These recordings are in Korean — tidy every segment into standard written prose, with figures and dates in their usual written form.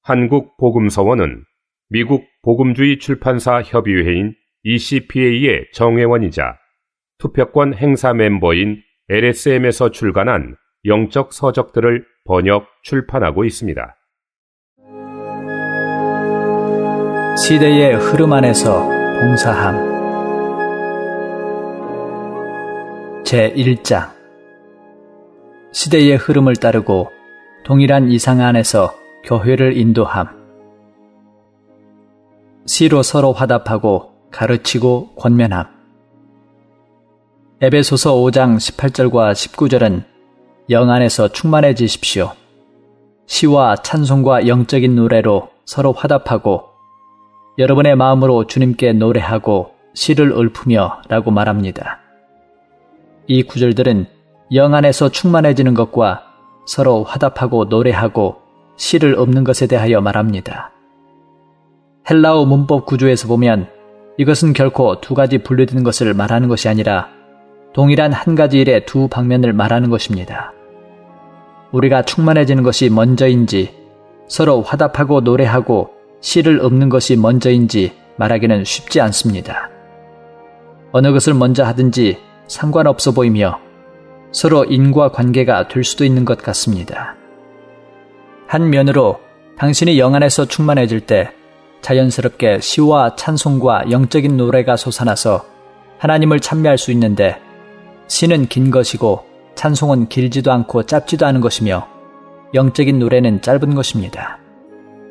한국복음서원은 미국 복음주의 출판사 협의회인 ECPA의 정회원이자 투표권 행사 멤버인 LSM에서 출간한 영적 서적들을 번역, 출판하고 있습니다. 시대의 흐름 안에서 봉사함 제1장 시대의 흐름을 따르고 동일한 이상 안에서 교회를 인도함. 시로 서로 화답하고 가르치고 권면함. 에베소서 5장 18절과 19절은 영 안에서 충만해지십시오. 시와 찬송과 영적인 노래로 서로 화답하고 여러분의 마음으로 주님께 노래하고 시를 읊으며 라고 말합니다. 이 구절들은 영 안에서 충만해지는 것과 서로 화답하고 노래하고 시를 읊는 것에 대하여 말합니다. 헬라어 문법 구조에서 보면 이것은 결코 두 가지 분리된 것을 말하는 것이 아니라 동일한 한 가지 일의 두 방면을 말하는 것입니다. 우리가 충만해지는 것이 먼저인지 서로 화답하고 노래하고 시를 읊는 것이 먼저인지 말하기는 쉽지 않습니다. 어느 것을 먼저 하든지 상관없어 보이며 서로 인과관계가 될 수도 있는 것 같습니다. 한 면으로 당신이 영 안에서 충만해질 때 자연스럽게 시와 찬송과 영적인 노래가 솟아나서 하나님을 찬미할 수 있는데 시는 긴 것이고 찬송은 길지도 않고 짧지도 않은 것이며 영적인 노래는 짧은 것입니다.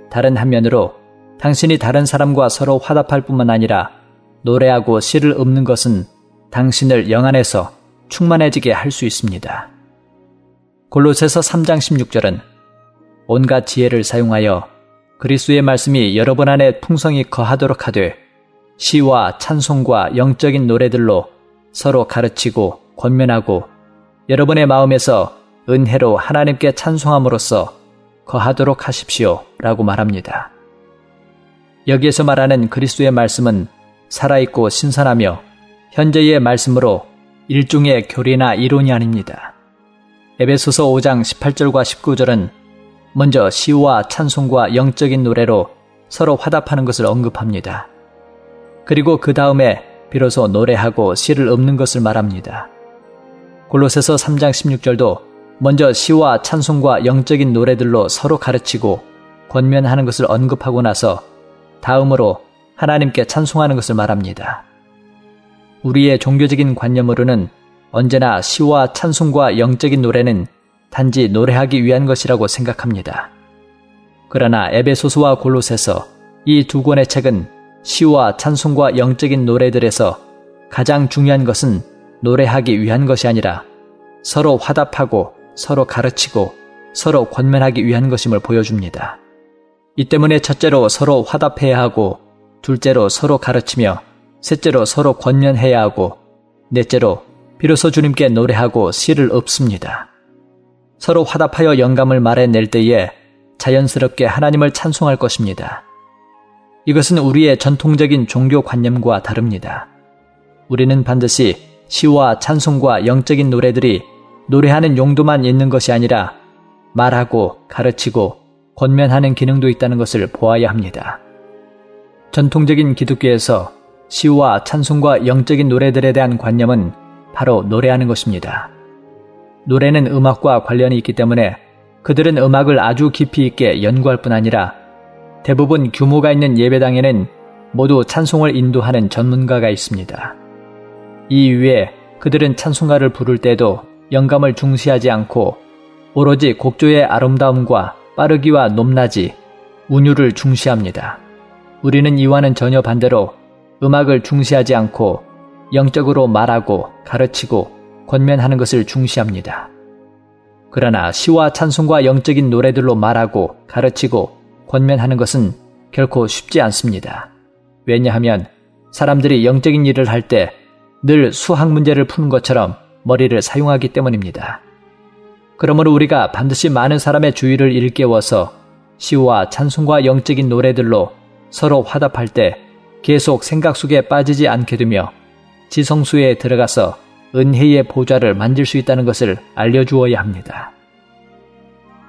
다른 한면으로 당신이 다른 사람과 서로 화답할 뿐만 아니라 노래하고 시를 읊는 것은 당신을 영 안에서 충만해지게 할 수 있습니다. 골로새서 3장 16절은 온갖 지혜를 사용하여 그리스도의 말씀이 여러분 안에 풍성히 거하도록 하되 시와 찬송과 영적인 노래들로 서로 가르치고 권면하고 여러분의 마음에서 은혜로 하나님께 찬송함으로써 거하도록 하십시오 라고 말합니다. 여기에서 말하는 그리스도의 말씀은 살아있고 신선하며 현재의 말씀으로 일종의 교리나 이론이 아닙니다. 에베소서 5장 18절과 19절은 먼저 시와 찬송과 영적인 노래로 서로 화답하는 것을 언급합니다. 그리고 그 다음에 비로소 노래하고 시를 읊는 것을 말합니다. 골로새서 3장 16절도 먼저 시와 찬송과 영적인 노래들로 서로 가르치고 권면하는 것을 언급하고 나서 다음으로 하나님께 찬송하는 것을 말합니다. 우리의 종교적인 관념으로는 언제나 시와 찬송과 영적인 노래는 단지 노래하기 위한 것이라고 생각합니다. 그러나 에베소서와 골로새서 이 두 권의 책은 시와 찬송과 영적인 노래들에서 가장 중요한 것은 노래하기 위한 것이 아니라 서로 화답하고 서로 가르치고 서로 권면하기 위한 것임을 보여줍니다. 이 때문에 첫째로 서로 화답해야 하고 둘째로 서로 가르치며 셋째로 서로 권면해야 하고 넷째로 비로소 주님께 노래하고 시를 읊습니다. 서로 화답하여 영감을 말해낼 때에 자연스럽게 하나님을 찬송할 것입니다. 이것은 우리의 전통적인 종교관념과 다릅니다. 우리는 반드시 시와 찬송과 영적인 노래들이 노래하는 용도만 있는 것이 아니라 말하고 가르치고 권면하는 기능도 있다는 것을 보아야 합니다. 전통적인 기독교에서 시와 찬송과 영적인 노래들에 대한 관념은 바로 노래하는 것입니다. 노래는 음악과 관련이 있기 때문에 그들은 음악을 아주 깊이 있게 연구할 뿐 아니라 대부분 규모가 있는 예배당에는 모두 찬송을 인도하는 전문가가 있습니다. 이 이외에 그들은 찬송가를 부를 때도 영감을 중시하지 않고 오로지 곡조의 아름다움과 빠르기와 높낮이, 운율을 중시합니다. 우리는 이와는 전혀 반대로 음악을 중시하지 않고 영적으로 말하고 가르치고 권면하는 것을 중시합니다. 그러나 시와 찬송과 영적인 노래들로 말하고 가르치고 권면하는 것은 결코 쉽지 않습니다. 왜냐하면 사람들이 영적인 일을 할 때 늘 수학 문제를 푸는 것처럼 머리를 사용하기 때문입니다. 그러므로 우리가 반드시 많은 사람의 주의를 일깨워서 시와 찬송과 영적인 노래들로 서로 화답할 때 계속 생각 속에 빠지지 않게 되며 지성소에 들어가서 은혜의 보좌를 만질 수 있다는 것을 알려주어야 합니다.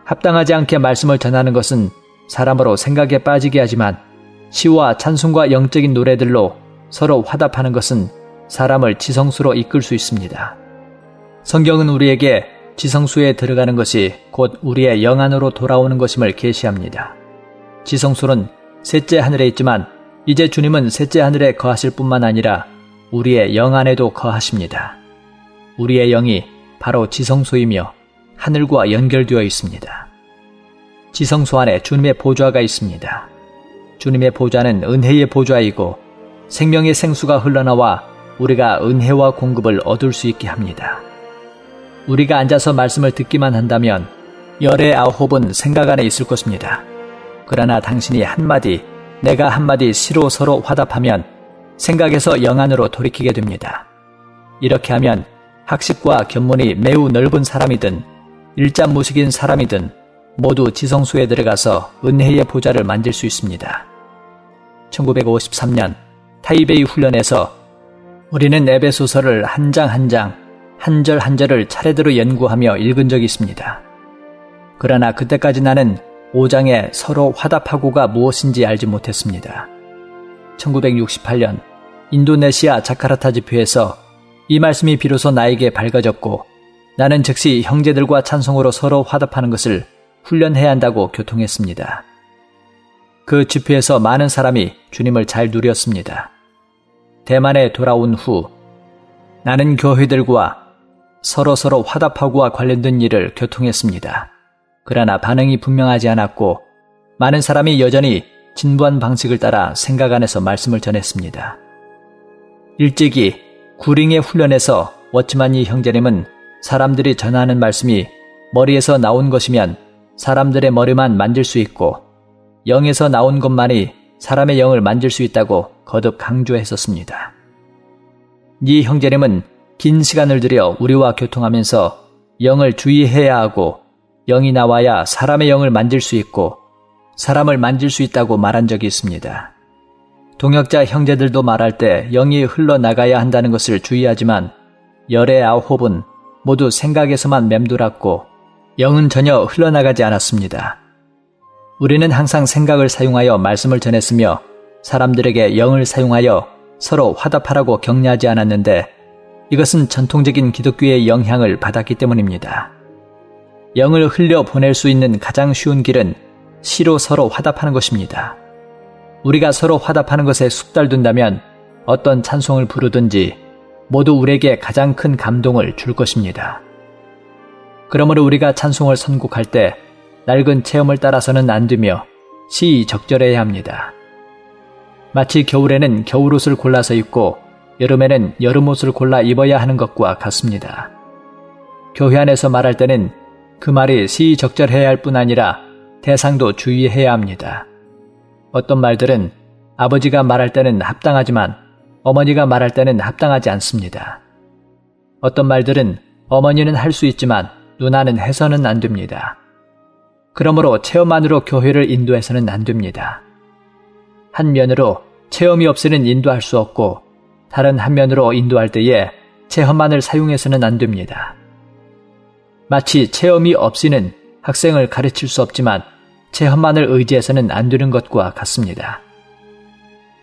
합당하지 않게 말씀을 전하는 것은 사람으로 생각에 빠지게 하지만 시와 찬송과 영적인 노래들로 서로 화답하는 것은 사람을 지성수로 이끌 수 있습니다. 성경은 우리에게 지성수에 들어가는 것이 곧 우리의 영 안으로 돌아오는 것임을 계시합니다. 지성수는 셋째 하늘에 있지만 이제 주님은 셋째 하늘에 거하실 뿐만 아니라 우리의 영 안에도 거하십니다. 우리의 영이 바로 지성소이며 하늘과 연결되어 있습니다. 지성소 안에 주님의 보좌가 있습니다. 주님의 보좌는 은혜의 보좌이고 생명의 생수가 흘러나와 우리가 은혜와 공급을 얻을 수 있게 합니다. 우리가 앉아서 말씀을 듣기만 한다면 열의 아홉은 생각 안에 있을 것입니다. 그러나 당신이 한마디, 내가 한마디 시로 서로 화답하면 생각에서 영 안으로 돌이키게 됩니다. 이렇게 하면 학식과 견문이 매우 넓은 사람이든 일자무식인 사람이든 모두 지성소에 들어가서 은혜의 보좌를 만질 수 있습니다. 1953년 타이베이 훈련에서 우리는 에베소서를 한 장 한 장, 한 절 한 절을 차례대로 연구하며 읽은 적이 있습니다. 그러나 그때까지 나는 5장에 서로 화답하고가 무엇인지 알지 못했습니다. 1968년 인도네시아 자카르타 집회에서 이 말씀이 비로소 나에게 밝아졌고 나는 즉시 형제들과 찬송으로 서로 화답하는 것을 훈련해야 한다고 교통했습니다. 그 집회에서 많은 사람이 주님을 잘 누렸습니다. 대만에 돌아온 후 나는 교회들과 서로 화답하고와 관련된 일을 교통했습니다. 그러나 반응이 분명하지 않았고 많은 사람이 여전히 진부한 방식을 따라 생각 안에서 말씀을 전했습니다. 일찍이 구링의 훈련에서 워치만이 형제님은 사람들이 전하는 말씀이 머리에서 나온 것이면 사람들의 머리만 만질 수 있고 영에서 나온 것만이 사람의 영을 만질 수 있다고 거듭 강조했었습니다. 이 형제님은 긴 시간을 들여 우리와 교통하면서 영을 주의해야 하고 영이 나와야 사람의 영을 만질 수 있고 사람을 만질 수 있다고 말한 적이 있습니다. 동역자 형제들도 말할 때 영이 흘러나가야 한다는 것을 주의하지만 열의 아홉은 모두 생각에서만 맴돌았고 영은 전혀 흘러나가지 않았습니다. 우리는 항상 생각을 사용하여 말씀을 전했으며 사람들에게 영을 사용하여 서로 화답하라고 격려하지 않았는데 이것은 전통적인 기독교의 영향을 받았기 때문입니다. 영을 흘려 보낼 수 있는 가장 쉬운 길은 시로 서로 화답하는 것입니다. 우리가 서로 화답하는 것에 숙달된다면 어떤 찬송을 부르든지 모두 우리에게 가장 큰 감동을 줄 것입니다. 그러므로 우리가 찬송을 선곡할 때 낡은 체험을 따라서는 안 되며 시의적절해야 합니다. 마치 겨울에는 겨울옷을 골라서 입고 여름에는 여름옷을 골라 입어야 하는 것과 같습니다. 교회 안에서 말할 때는 그 말이 시의적절해야 할 뿐 아니라 대상도 주의해야 합니다. 어떤 말들은 아버지가 말할 때는 합당하지만 어머니가 말할 때는 합당하지 않습니다. 어떤 말들은 어머니는 할 수 있지만 누나는 해서는 안 됩니다. 그러므로 체험만으로 교회를 인도해서는 안 됩니다. 한 면으로 체험이 없이는 인도할 수 없고 다른 한 면으로 인도할 때에 체험만을 사용해서는 안 됩니다. 마치 체험이 없이는 학생을 가르칠 수 없지만 체험만을 의지해서는 안 되는 것과 같습니다.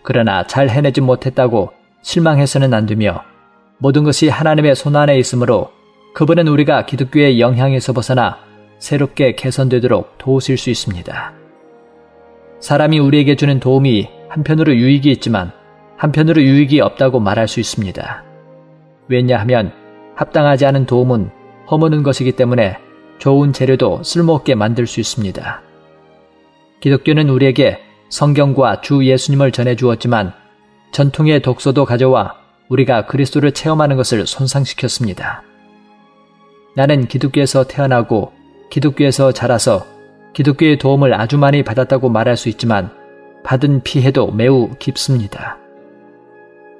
그러나 잘 해내지 못했다고 실망해서는 안 되며 모든 것이 하나님의 손안에 있으므로 그분은 우리가 기독교의 영향에서 벗어나 새롭게 개선되도록 도우실 수 있습니다. 사람이 우리에게 주는 도움이 한편으로 유익이 있지만 한편으로 유익이 없다고 말할 수 있습니다. 왜냐하면 합당하지 않은 도움은 허무는 것이기 때문에 좋은 재료도 쓸모없게 만들 수 있습니다. 기독교는 우리에게 성경과 주 예수님을 전해주었지만 전통의 독서도 가져와 우리가 그리스도를 체험하는 것을 손상시켰습니다. 나는 기독교에서 태어나고 기독교에서 자라서 기독교의 도움을 아주 많이 받았다고 말할 수 있지만 받은 피해도 매우 깊습니다.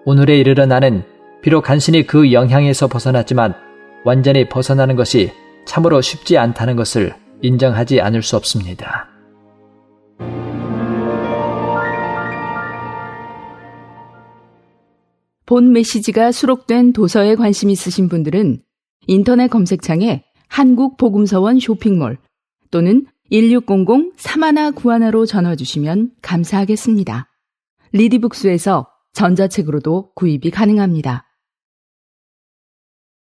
오늘에 이르러 나는 비록 간신히 그 영향에서 벗어났지만 완전히 벗어나는 것이 참으로 쉽지 않다는 것을 인정하지 않을 수 없습니다. 본 메시지가 수록된 도서에 관심 있으신 분들은 인터넷 검색창에 한국복음서원 쇼핑몰 또는 1600-3191로 전화 주시면 감사하겠습니다. 리디북스에서 전자책으로도 구입이 가능합니다.